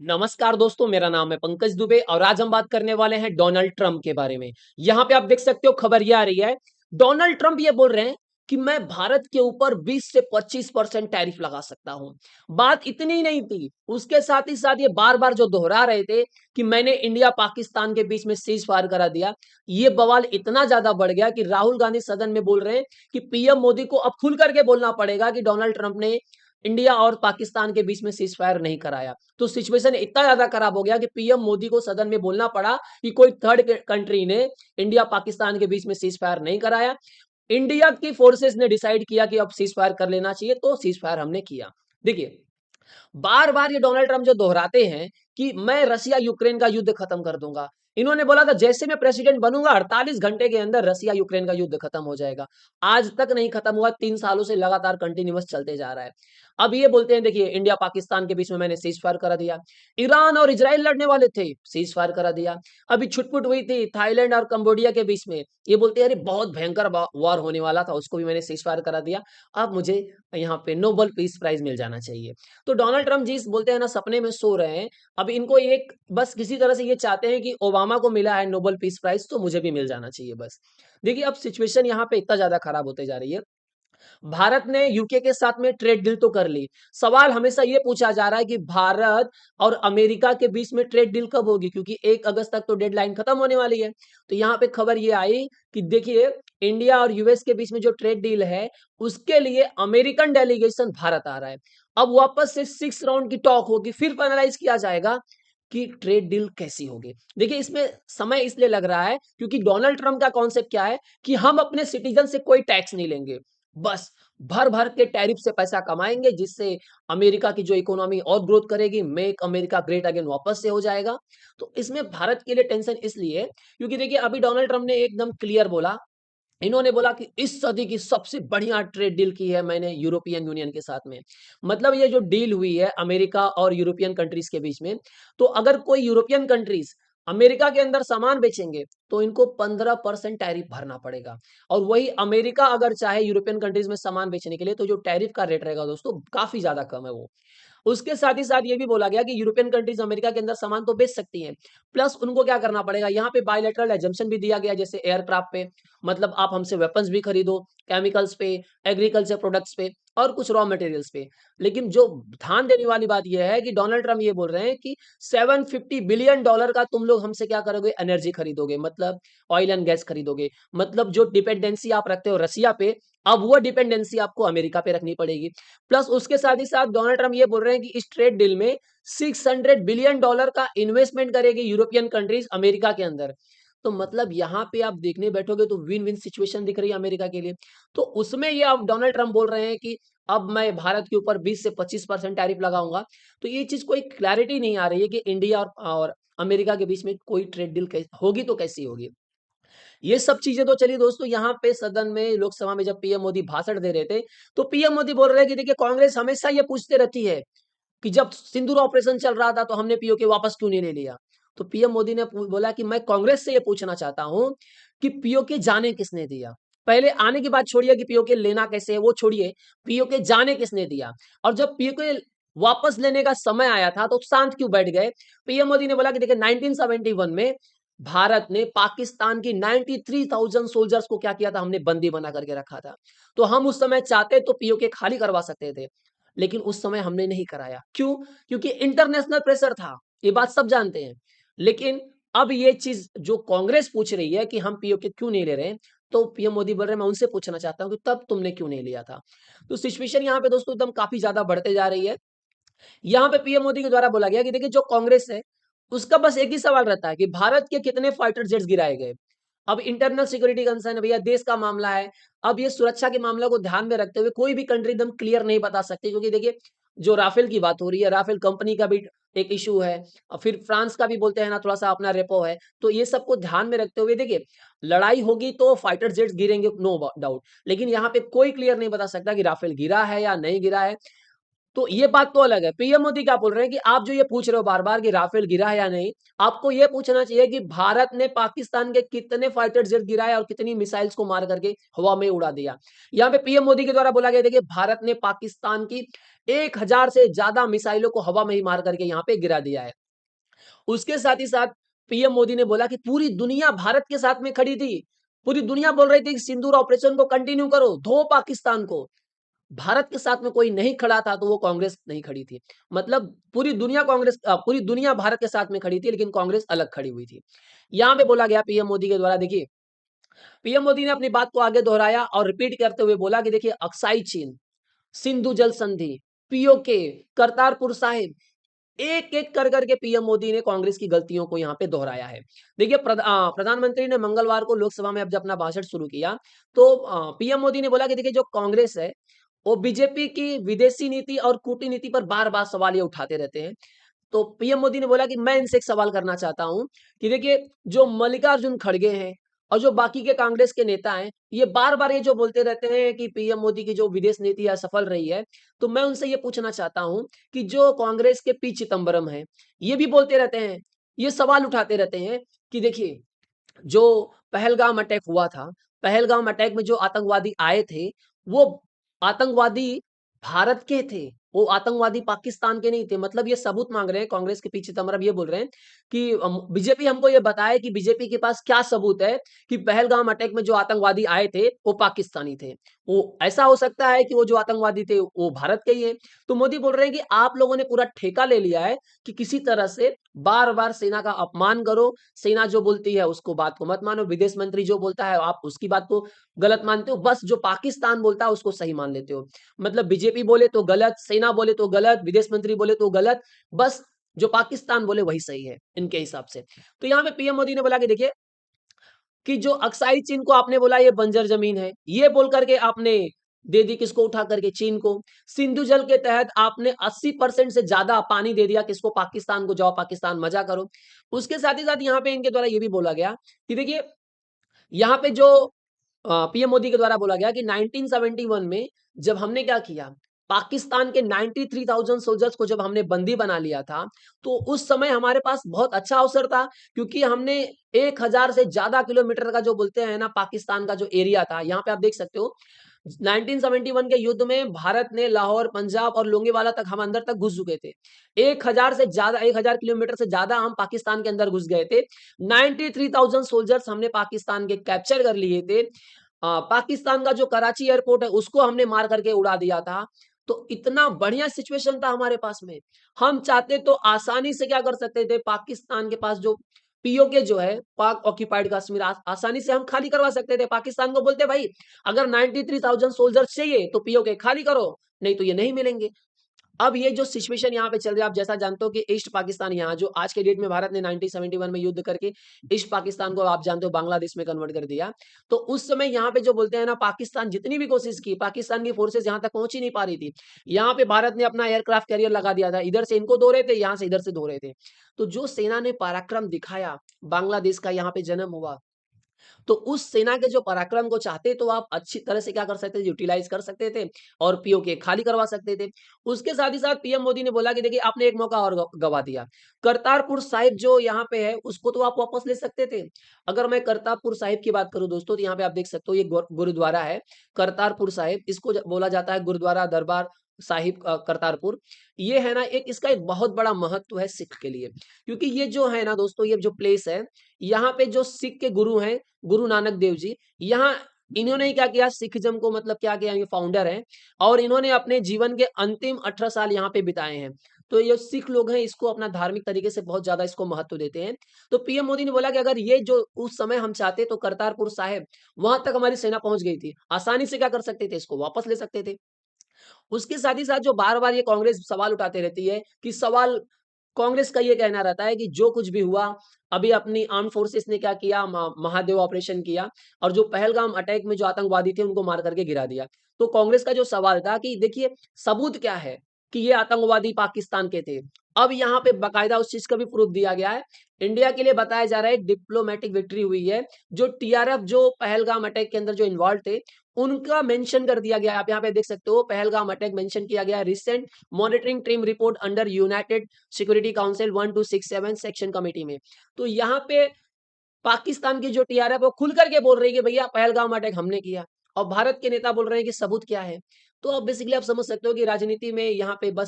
नमस्कार दोस्तों, मेरा नाम है पंकज दुबे और आज हम बात करने वाले हैं डोनाल्ड ट्रंप के बारे में। यहाँ पे आप देख सकते हो खबर ये आ रही है, डोनाल्ड ट्रंप ये बोल रहे हैं कि मैं भारत के ऊपर 20 से 25% टैरिफ लगा सकता हूँ। बात इतनी ही नहीं थी, उसके साथ ही साथ ये बार-बार जो दोहरा रहे थे कि मैंने इंडिया पाकिस्तान के बीच में सीज़ फायर करा दिया। ये बवाल इतना ज़्यादा बढ़ गया कि राहुल गांधी सदन में बोल रहे हैं कि पीएम मोदी को अब खुल करके बोलना पड़ेगा कि डोनाल्ड ट्रंप ने इंडिया और पाकिस्तान के बीच में सीज़ फायर नहीं कराया। तो सिचुएशन इतना ज़्यादा खराब हो गया कि पीएम मोदी को सदन में बोलना पड़ा कि कोई थर्ड कंट्री ने इंडिया पाकिस्तान के बीच में सीज़ फायर नहीं कराया। इंडिया की फोर्सेस ने डिसाइड किया कि अब सीज़ फायर कर लेना चाहिए, तो सीज़ फायर हमने किया। देखिए, बार-बार ये डोनाल्ड ट्रम्प जो दोहराते हैं कि मैं रसिया यूक्रेन का युद्ध खत्म कर दूँगा। इन्होंने बोला था जैसे मैं प्रेसिडेंट बनूँगा 48 घंटे के अंदर रसिया यूक्रेन का युद्ध खत्म हो जाएगा। आज तक नहीं खत्म हुआ, 3 सालों से लगातार कंटीन्यूअस चलते जा रहा है। अब ये बोलते हैं देखिए इंडिया पाकिस्तान के बीच में मैंने सीज़ फायर करा दिया। ईरान और इज़राइल लड़ने वाले थे, सीज़ फायर करा दिया। अभी छुट-पुट हुई थी थाईलैंड और कंबोडिया के बीच में। ये बोलते हैं अरे बहुत भयंकर वॉर होने वाला था, उसको भी मैंने सीज़ फायर करा दिया। अब मुझे यहाँ पे नोबेल पीस प्राइज़ मिल जाना चाहिए। तो डोनाल्ड ट्रम्प जिस बोलते हैं ना सपने में सो रहे हैं, अब इनको एक बस किसी तरह से ये चाहते हैं कि ओबामा को मिला है नोबेल पीस प्राइज़ तो मुझे भी मिल जाना चाहिए बस। देखिए अब सिचुएशन यहाँ पे इतना ज़्यादा खराब होते जा रही है। भारत ने यूके के साथ में ट्रेड डील तो कर ली। सवाल हमेशा ये पूछा जा रहा है कि भारत और अमेरिका के बीच में ट्रेड डील कब होगी? क्योंकि 1 अगस्त तक तो डेडलाइन खत्म होने वाली है। तो यहाँ पे खबर ये आई कि देखिए इंडिया और यूएस के बीच में जो ट्रेड डील है, उसके लिए अमेरिकन डेलीगेशन भारत आ रहा है। अब वापस से 6 राउंड की टॉक होगी, फिर फाइनलाइज़ किया जाएगा कि ट्रेड डील कैसी होगी। देखिए इसमें समय इसलिए लग रहा है क्योंकि डोनाल्ड ट्रम्प का कॉन्सेप्ट क्या है कि हम अपने सिटीज़न से कोई टैक्स नहीं लेंगे। बस भर-भर के टैरिफ से पैसा कमाएँगे जिससे अमेरिका की जो इकोनॉमी और ग्रोथ करेगी, मेक अमेरिका ग्रेट अगेन वापस से हो जाएगा। तो इसमें भारत के लिए टेंशन इसलिए है क्योंकि देखिए अभी डोनाल्ड ट्रम्प ने एकदम क्लियर बोला, इन्होंने बोला कि इस सदी की सबसे बढ़िया ट्रेड डील की है मैंने यूरोपियन यूनियन के साथ में। मतलब ये जो डील हुई है अमेरिका और यूरोपियन कंट्रीज़ के बीच में, तो अगर कोई यूरोपियन कंट्रीज़ अमेरिका के अंदर सामान बेचेंगे, तो इनको 15% टैरिफ भरना पड़ेगा और वही अमेरिका अगर चाहे यूरोपियन कंट्रीज़ में सामान बेचने के लिए, तो जो टैरिफ का रेट रहेगा दोस्तों, काफ़ी ज़्यादा कम है वो। उसके साथ ही साथ ये भी बोला गया कि यूरोपियन कंट्रीज़ अमेरिका के अंदर सामान तो बेच सकती हैं, प्लस उनको क्या करना पड़ेगा, यहाँ पे बायलैटरल एजम्पशन भी दिया गया जैसे एयरक्राफ्ट पे, मतलब आप हमसे वेपन्स भी खरीदो, केमिकल्स पे, एग्रीकल्चर प्रोडक्ट्स पे और कुछ रॉ मटेरियल्स पे। लेकिन जो ध्यान देने वाली बात ये है कि डोनाल्ड ट्रम्प ये बोल रहे हैं कि $750 बिलियन का तुम लोग हमसे क्या करोगे, एनर्जी खरीदोगे, मतलब ऑयल एंड गैस खरीदोगे। मतलब जो डिपेंडेंसी आप रखते हो रसिया पे, अब वो डिपेंडेंसी आपको अमेरिका पे रखनी पड़ेगी। प्लस उसके साथ ही साथ डोनाल्ड ट्रम्प ये बोल रहे हैं कि इस ट्रेड डील में $600 बिलियन का इन्वेस्टमेंट करेगी यूरोपियन कंट्रीज अमेरिका के अंदर। तो मतलब यहाँ पे आप देखने बैठोगे तो विन विन सिचुएशन दिख रही है अमेरिका के लिए। तो उसमें ये अब डोनाल्ड ट्रम्प बोल रहे हैं कि अब मैं भारत के ऊपर 20 से 25% टैरिफ लगाऊंगा। तो ये चीज कोई क्लैरिटी नहीं आ रही है कि इंडिया और अमेरिका के बीच में कोई ट्रेड डील होगी तो कैसी होगी। ये सब चीजें तो चली दोस्तों, यहाँ पे सदन में लोकसभा में जब पीएम मोदी भाषण दे रहे थे, तो पीएम मोदी बोल रहे हैं कि देखिए कांग्रेस हमेशा ये पूछते रहती है कि जब सिंदूर ऑपरेशन चल रहा था तो हमने पीओके वापस क्यों नहीं ले लिया। तो पीएम मोदी ने बोला कि मैं कांग्रेस से ये पूछना चाहता हूं कि पीओके जाने किसने दिया। पहले आने की बात छोड़िए कि पीओके लेना कैसे है वो छोड़िए, पीओके जाने किसने दिया। और जब पीओके वापस लेने का समय आया था तो शांत क्यों बैठ गए। पीएम मोदी ने बोला कि देखिए 1971 में भारत ने पाकिस्तान की 93,000 सोल्जर्स को क्या किया था, हमने बंदी बना करके रखा था। तो हम उस समय चाहते तो पीओके खाली करवा सकते थे, लेकिन उस समय हमने नहीं कराया। क्यों? क्योंकि इंटरनेशनल प्रेशर था, ये बात सब जानते हैं। लेकिन अब ये चीज़ जो कांग्रेस पूछ रही है कि हम पीओके क्यों नहीं ले रहे हैं, तो पीएम मोदी बोल रहे हैं मैं उनसे पूछना चाहता हूँ कि तब तुमने क्यों नहीं लिया था? तो सिचुएशन यहाँ पे दोस्तों एकदम काफ़ी ज़्यादा बढ़ते जा रही है। यहाँ पे पीएम मोदी के द्वारा बोला गया कि देखिए जो कांग्रेस है, उसका बस एक ही सवाल रहता है कि भारत के कितने फाइटर जेट्स गिराए गए। अब इंटरनल सिक्योरिटी कंसर्न है भैया, देश का मामला है। अब ये सुरक्षा के मामले को ध्यान में रखते हुए कोई भी कंट्री एकदम क्लियर नहीं बता सकती, क्योंकि देखिए जो राफेल की बात हो रही है, राफेल कंपनी का भी एक इश्यू है और फिर फ्रांस का भी बोलते हैं ना थोड़ा-सा अपना रेपो है। तो ये सबको ध्यान में रखते हुए देखिए, लड़ाई होगी तो फाइटर जेट्स गिरेंगे नो डाउट, लेकिन यहाँ पे कोई क्लियर नहीं बता सकता कि राफेल गिरा है या नहीं गिरा है। तो ये बात तो अलग है। पीएम मोदी क्या बोल रहे हैं कि आप जो ये पूछ रहे हो बार-बार कि राफेल गिरा है या नहीं, आपको ये पूछना चाहिए कि भारत ने पाकिस्तान के कितने फाइटर जेट गिराए और कितनी मिसाइल्स को मार करके हवा में उड़ा दिया। यहाँ पे पीएम मोदी के द्वारा बोला गया देखिए भारत ने पाकिस्तान की 1000 से ज्यादा मिसाइलों को हवा में ही मार करके यहाँ पे गिरा दिया है। उसके साथ ही साथ पीएम मोदी ने बोला कि पूरी दुनिया भारत के साथ में खड़ी थी। पूरी दुनिया बोल रही थी कि सिंदूर ऑपरेशन को कंटिन्यू करो, धो पाकिस्तान को। भारत के साथ में कोई नहीं खड़ा था तो वो कांग्रेस नहीं खड़ी थी। मतलब पूरी दुनिया भारत के साथ में खड़ी थी, लेकिन कांग्रेस अलग खड़ी हुई थी। यहाँ पे बोला गया पीएम मोदी के द्वारा, देखिए पीएम मोदी ने अपनी बात को आगे दोहराया और रिपीट करते हुए बोला कि देखिए अक्साई चीन, सिंधु जल संधि, पीओके, करतारपुर साहिब, एक-एक कर करके पीएम मोदी ने कांग्रेस की गलतियों को यहाँ पे दोहराया है। देखिए प्रधानमंत्री ने मंगलवार को लोकसभा में अब जब अपना भाषण शुरू किया, तो पीएम मोदी ने बोला कि देखिए जो कांग्रेस है, वो बीजेपी की विदेशी नीति और कूटनीति पर बार-बार सवाल ये उठाते रहते हैं। तो पीएम मोदी ने बोला कि मैं इनसे एक सवाल करना चाहता हूँ कि देखिए जो मल्लिकार्जुन खड़गे हैं और जो बाकी के कांग्रेस के नेता हैं, ये बार-बार ये जो बोलते रहते हैं कि पीएम मोदी की जो विदेश नीति है असफल रही है। तो मैं उनसे ये पूछना चाहता हूँ कि जो कांग्रेस के पी चिदम्बरम हैं, ये भी बोलते रहते हैं, ये सवाल उठाते रहते हैं कि देखिए जो पहलगाम अटैक हुआ था, पहलगाम अटैक में जो आतंकवादी आए थे, वो आतंकवादी भारत के थे, वो आतंकवादी पाकिस्तान के नहीं थे। मतलब ये सबूत माँग रहे हैं कांग्रेस के पी चिदम्बरम, ये बोल रहे हैं कि बीजेपी हमको ये बताए कि बीजेपी के पास क्या सबूत है कि पहलगाम अटैक में जो आतंकवादी आए थे, वो पाकिस्तानी थे। वो ऐसा हो सकता है कि वो जो आतंकवादी थे, वो भारत के ही हैं। तो मोदी बोल रहे हैं कि आप लोगों ने पूरा ठेका ले लिया है कि किसी तरह से बार-बार सेना का अपमान करो, सेना जो बोलती है उसको बात को मत मानो, विदेश मंत्री जो बोलता है आप उसकी बात को गलत मानते हो, बस जो पाकिस्तान बोलता है उसको सही मान लेते हो। मतलब बीजेपी बोले तो गलत, सेना बोले तो गलत, विदेश मंत्री बोले तो गलत, बस जो पाकिस्तान बोले वही सही है, इनके हिसाब से। तो यहाँ पे पीएम मोदी ने बोला कि देखिए कि जो अक्साई चीन को आपने बोला ये बंजर जमीन है, ये बोल करके आपने दे दी किसको, उठा करके चीन को। सिंधु जल के तहत आपने 80% से ज्यादा पानी दे दिया किसको, पाकिस्तान को, जाओ पाकिस्तान मजा करो। उसके साथ ही साथ यहाँ पे इनके द्वारा ये भी बोला गया कि देखिए यहाँ पे जो पीएम मोदी के द्वारा बोला गया कि 1971 में जब हमने क्या किया, पाकिस्तान के 93,000 सोल्जर्स को जब हमने बंदी बना लिया था, तो उस समय हमारे पास बहुत अच्छा अवसर था क्योंकि हमने 1000 से ज्यादा किलोमीटर का जो बोलते हैं ना पाकिस्तान का जो एरिया था, यहाँ पे आप देख सकते हो 1971 के युद्ध में भारत ने लाहौर, पंजाब और लोंगेवाला तक हम अंदर तक घुस चुके थे। 1000 किलोमीटर से ज्यादा हम पाकिस्तान के अंदर घुस गए थे। 93,000 सोल्जर्स हमने पाकिस्तान के कैप्चर कर लिए थे। पाकिस्तान का जो कराची एयरपोर्ट है उसको हमने मार करके उड़ा दिया था। तो इतना बढ़िया सिचुएशन था हमारे पास में। हम चाहते तो आसानी से क्या कर सकते थे, पाकिस्तान के पास जो पीओके जो है पाक ऑक्यूपाइड कश्मीर आसानी से हम खाली करवा सकते थे। पाकिस्तान को बोलते भाई अगर 93,000 सोल्जर्स चाहिए तो पीओके खाली करो, नहीं तो ये नहीं मिलेंगे। अब ये जो सिचुएशन यहाँ पे चल रहा है, आप जैसा जानते हो कि ईस्ट पाकिस्तान यहाँ जो आज के डेट में भारत ने 1971 में युद्ध करके ईस्ट पाकिस्तान को आप जानते हो बांग्लादेश में कन्वर्ट कर दिया। तो उस समय यहाँ पे जो बोलते हैं ना पाकिस्तान जितनी भी कोशिश की, पाकिस्तान की फोर्सेस यहाँ तक पहुंच ही नहीं पा रही थी। यहाँ पे भारत ने अपना एयरक्राफ्ट कैरियर लगा दिया था, इधर से इनको धो रहे थे, यहाँ से इधर से धो रहे थे। तो जो सेना ने पराक्रम दिखाया, बांग्लादेश का यहाँ पे जन्म हुआ। तो उस सेना के जो पराक्रम को चाहते तो आप अच्छी तरह से क्या कर सकते थे, यूटिलाइज कर सकते थे और पीओके खाली करवा सकते थे। उसके साथ ही साथ पीएम मोदी ने बोला कि देखिए आपने एक मौका और गवा दिया। करतारपुर साहिब जो यहाँ पे है उसको तो आप वापस ले सकते थे। अगर मैं करतारपुर साहिब की बात करूं दोस्तों तो यहाँ पे आप देख सकते हो ये गुरुद्वारा है करतारपुर साहिब, इसको बोला जाता है गुरुद्वारा दरबार साहिब करतारपुर। ये है ना एक इसका एक बहुत बड़ा महत्व है सिख के लिए, क्योंकि ये जो है ना दोस्तों ये जो प्लेस है, यहाँ पे जो सिख के गुरु हैं गुरु नानक देव जी, यहाँ इन्होंने क्या किया, सिखिज्म को मतलब क्या किया, ये फाउंडर हैं और इन्होंने अपने जीवन के अंतिम 18 साल यहाँ पे बिताए हैं। तो ये सिख लोग हैं इसको अपना धार्मिक तरीके से बहुत ज्यादा इसको महत्व देते हैं। तो पीएम मोदी ने बोला कि अगर ये जो उस समय हम चाहते तो करतारपुर साहिब वहां तक हमारी सेना पहुंच गई थी, आसानी से क्या कर सकते थे, इसको वापस ले सकते थे। उसके साथ ही साथ जो बार-बार ये कांग्रेस सवाल उठाते रहती है कि सवाल कांग्रेस का ये कहना रहता है कि जो कुछ भी हुआ, अभी अपनी आर्म्ड फोर्सेस ने क्या किया, महादेव ऑपरेशन किया और जो पहलगाम अटैक में जो आतंकवादी थे उनको मार करके गिरा दिया। तो कांग्रेस का जो सवाल था कि देखिए सबूत क्या है कि ये आतंकवादी पाकिस्तान के थे। अब यहाँ पे बाकायदा उस चीज का भी प्रूफ दिया गया है। इंडिया के लिए बताया जा रहा है डिप्लोमेटिक विक्ट्री हुई है। जो टीआरएफ जो पहलगाम अटैक के अंदर जो इन्वॉल्व थे उनका मेंशन कर दिया गया है। आप यहाँ पे देख सकते हो पहलगाम अटैक मेंशन किया गया है। Recent monitoring team report under United security council 1267 section committee में। तो यहाँ पे पाकिस्तान की जो टीआरएफ वो खुल करके बोल रही है कि भैया पहलगाम अटैक हमने किया। और भारत के नेता बोल रहे हैं कि सबूत क्या है? तो अब बेसिकली आप समझ सकते हो कि राजनीति में यहाँ पे बस